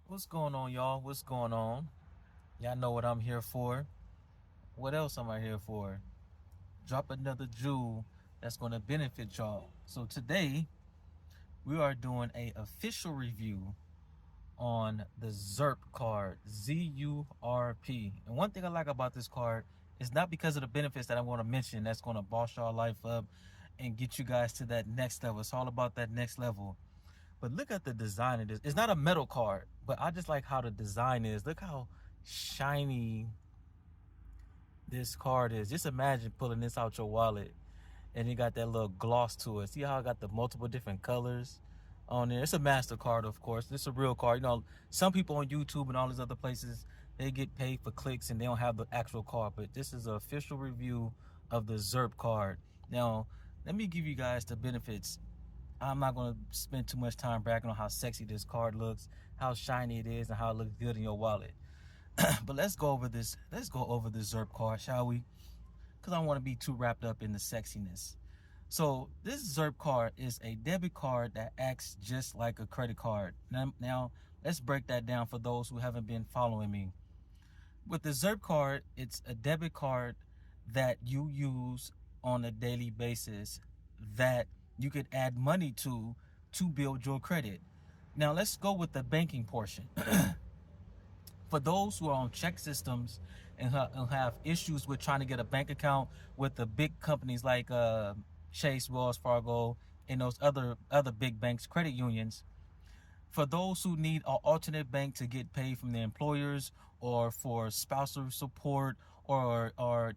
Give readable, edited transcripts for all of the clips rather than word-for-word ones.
What's going on, y'all? What's going on? Y'all know what I'm here for. What else am I here for? Drop another jewel that's going to benefit y'all. So today we are doing a official review on the ZURP card, ZURP. And one thing I like about this card is not because of the benefits that I'm going to mention that's going to boss y'all life up and get you guys to that next level. It's all about that next level. But look at the design of this. It's not a metal card, but I just like how the design is. Look how shiny this card is. Just imagine pulling this out your wallet and it got that little gloss to it. See how it got the multiple different colors on there? It's a MasterCard, of course. It's a real card. You know, some people on YouTube and all these other places, they get paid for clicks and they don't have the actual card. But this is an official review of the ZURP card. Now, let me give you guys the benefits. I'm not going to spend too much time bragging on how sexy this card looks, how shiny it is, and how it looks good in your wallet. But let's go over this. Let's go over this ZURP card, shall we? Because I don't want to be too wrapped up in the sexiness. So this ZURP card is a debit card that acts just like a credit card. Now let's break that down for those who haven't been following me. With the ZURP card, it's a debit card that you use on a daily basis that you could add money to build your credit. Now let's go with the banking portion. For those who are on check systems and have issues with trying to get a bank account with the big companies like Chase, Wells Fargo, and those other big banks, credit unions, for those who need an alternate bank to get paid from their employers or for spousal support or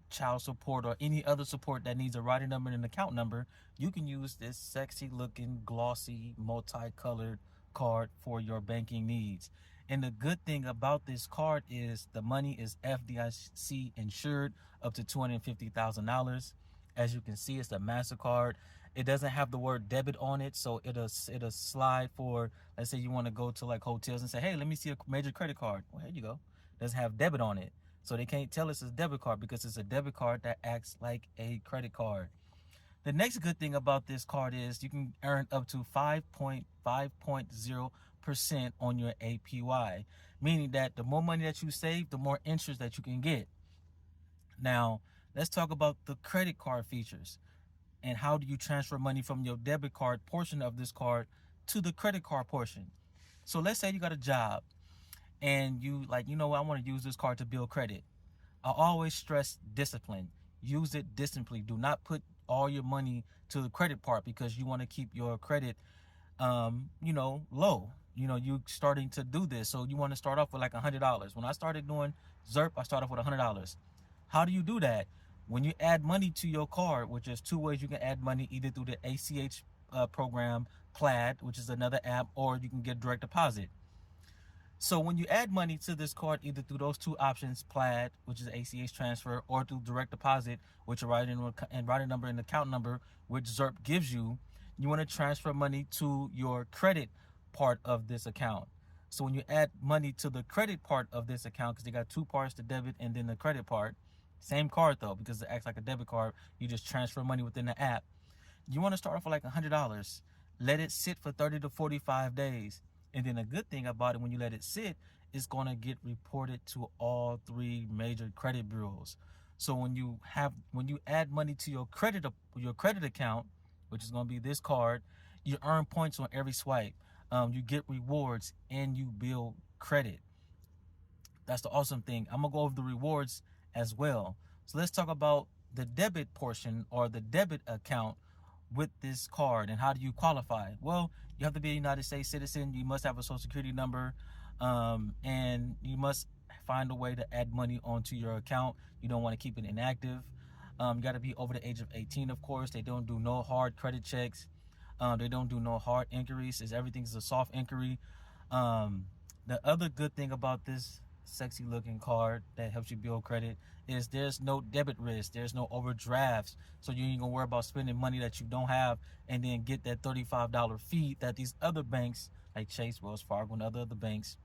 child support or any other support that needs a routing number and an account number, you can use this sexy looking, glossy, multicolored card for your banking needs. And the good thing about this card is the money is FDIC insured up to $250,000. As you can see, it's a MasterCard. It doesn't have the word debit on it, so it'll slide for, let's say you want to go to like hotels and say, hey, let me see a major credit card. Well, here you go. It doesn't have debit on it. So they can't tell us it's a debit card because it's a debit card that acts like a credit card. The next good thing about this card is you can earn up to 5.0% on your APY, meaning that the more money that you save, the more interest that you can get. Now, let's talk about the credit card features and how do you transfer money from your debit card portion of this card to the credit card portion. So let's say you got a job and you like, you know what, I want to use this card to build credit. I always stress discipline. Use it disciplinely. Do not put all your money to the credit part because you want to keep your credit, low. You starting to do this. So you want to start off with like $100. When I started doing ZURP, I started off with $100. How do you do that? When you add money to your card, which is two ways you can add money, either through the ACH program, Plaid, which is another app, or you can get direct deposit. So when you add money to this card, either through those two options, Plaid, which is ACH transfer, or through direct deposit, which are routing number and account number, which ZURP gives you, you want to transfer money to your credit part of this account. So when you add money to the credit part of this account, because they got two parts, the debit and then the credit part, same card though, because it acts like a debit card, you just transfer money within the app. You want to start off with like $100. Let it sit for 30 to 45 days. And then a good thing about it, when you let it sit, it's going to get reported to all three major credit bureaus. So when you add money to your credit account, which is going to be this card, you earn points on every swipe. You get rewards and you build credit. That's the awesome thing. I'm going to go over the rewards as well. So let's talk about the debit portion or the debit account with this card and how do you qualify? Well, you have to be a United States citizen. You must have a social security number, and you must find a way to add money onto your account. You don't want to keep it inactive. You got to be over the age of 18, of course. They don't do no hard credit checks. They don't do no hard inquiries. Everything's a soft inquiry. The other good thing about this sexy looking card that helps you build credit is there's no debit risk, there's no overdrafts, so you ain't gonna worry about spending money that you don't have and then get that $35 fee that these other banks like Chase, Wells Fargo, and other banks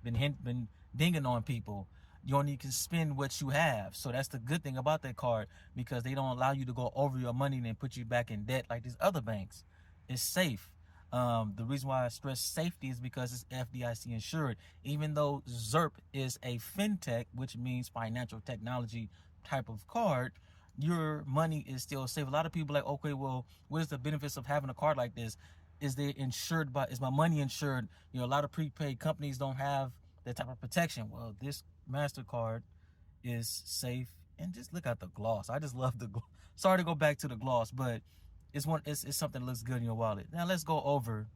been dinging on people. You only can spend what you have. So that's the good thing about that card, because they don't allow you to go over your money and then put you back in debt like these other banks. It's safe. The reason why I stress safety is because it's FDIC insured. Even though ZURP is a fintech, which means financial technology type of card, your money is still safe. A lot of people are like, okay, well, what is the benefits of having a card like this? Is they insured by? Is my money insured? A lot of prepaid companies don't have that type of protection. Well, this Mastercard is safe. And just look at the gloss. I just love the gloss. Sorry to go back to the gloss, but it's something that looks good in your wallet. Now let's go over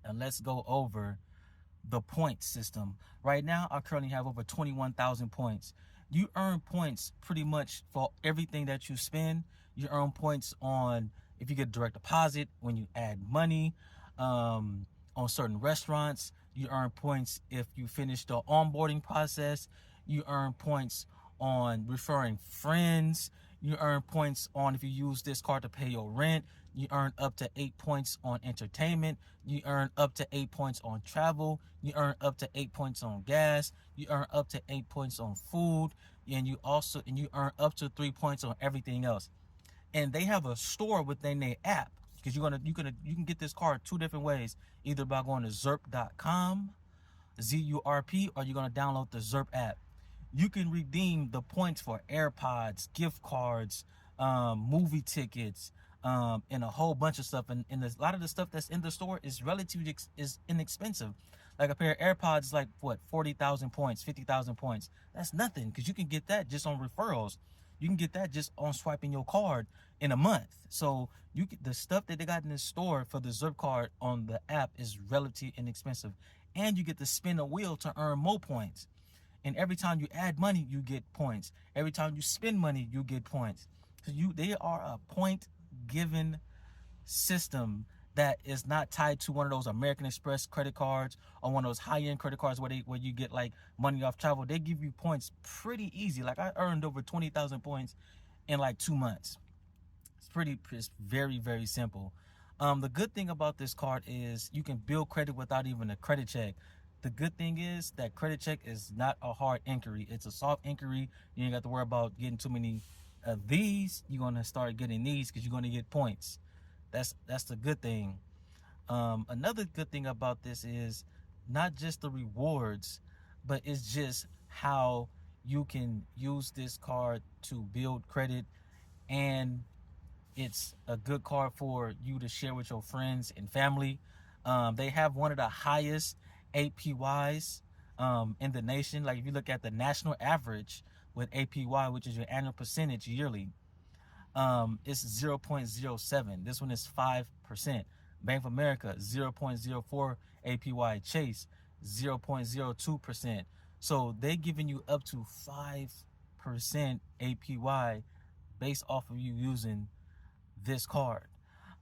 the point system. Right now, I currently have over 21,000 points. You earn points pretty much for everything that you spend. You earn points on if you get direct deposit, when you add money, on certain restaurants. You earn points if you finish the onboarding process. You earn points on referring friends. You earn points on if you use this card to pay your rent. You earn up to 8 points on entertainment. You earn up to 8 points on travel. You earn up to 8 points on gas. You earn up to 8 points on food. And you earn up to 3 points on everything else. And they have a store within their app, because you can get this card two different ways, either by going to ZURP.com, ZURP, or you're gonna download the ZURP app. You can redeem the points for AirPods, gift cards, movie tickets, and a whole bunch of stuff. And a lot of the stuff that's in the store is relatively inexpensive. Like a pair of AirPods is like what, 40,000 points, 50,000 points. That's nothing, because you can get that just on referrals. You can get that just on swiping your card in a month. So the stuff that they got in the store for the ZURP card on the app is relatively inexpensive, and you get to spin a wheel to earn more points. And every time you add money, you get points. Every time you spend money, you get points. So they are a point given system that is not tied to one of those American Express credit cards or one of those high-end credit cards where you get like money off travel. They give you points pretty easy. Like I earned over 20,000 points in like 2 months. It's very, very simple. The good thing about this card is you can build credit without even a credit check. The good thing is that credit check is not a hard inquiry. It's a soft inquiry. You ain't got to worry about getting too many of these. You're going to start getting these because you're going to get points. That's the good thing. Another good thing about this is not just the rewards, but it's just how you can use this card to build credit, and it's a good card for you to share with your friends and family. They have one of the highest APYs in the nation. Like if you look at the national average with APY, which is your annual percentage yearly, it's 0.07. This one is 5%. Bank of America, 0.04 APY. Chase, 0.02%. So they're giving you up to 5% APY based off of you using this card.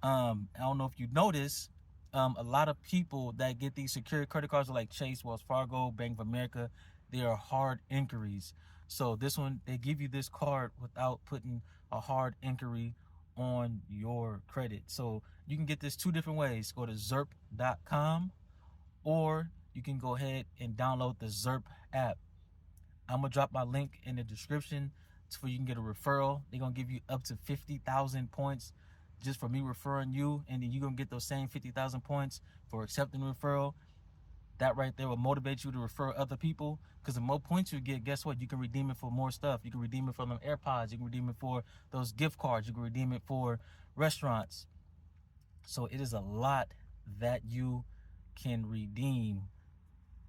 I don't know if you notice, a lot of people that get these secure credit cards are like Chase, Wells Fargo, Bank of America. They are hard inquiries. So this one, they give you this card without putting a hard inquiry on your credit. So you can get this two different ways. Go to ZURP.com, or you can go ahead and download the ZURP app. I'm going to drop my link in the description so you can get a referral. They're going to give you up to 50,000 points just for me referring you, and then you're going to get those same 50,000 points for accepting the referral. That right there will motivate you to refer other people, because the more points you get, guess what? You can redeem it for more stuff. You can redeem it for them AirPods. You can redeem it for those gift cards. You can redeem it for restaurants. So it is a lot that you can redeem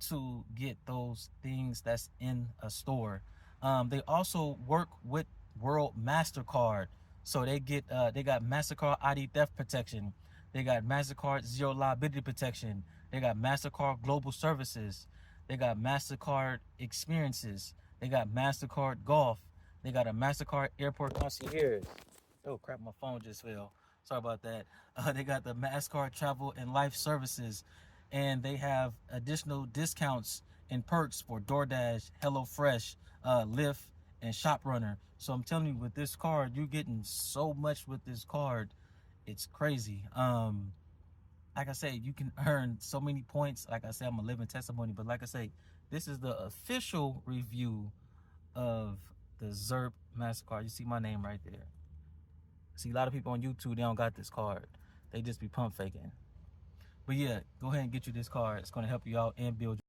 to get those things that's in a store. They also work with World MasterCard. So they got MasterCard ID theft protection. They got MasterCard zero liability protection. They got MasterCard global services. They got MasterCard experiences. They got MasterCard golf. They got a MasterCard airport concierge. Oh crap, my phone just fell. Sorry about that. They got the MasterCard travel and life services. And they have additional discounts and perks for DoorDash, HelloFresh, Lyft, and ShopRunner. So I'm telling you, with this card, you're getting so much with this card. It's crazy. Like I say, you can earn so many points. Like I said, I'm a living testimony. But like I say, this is the official review of the ZURP MasterCard. You see my name right there. See, a lot of people on YouTube, they don't got this card. They just be pump faking. But yeah, go ahead and get you this card. It's going to help you out and build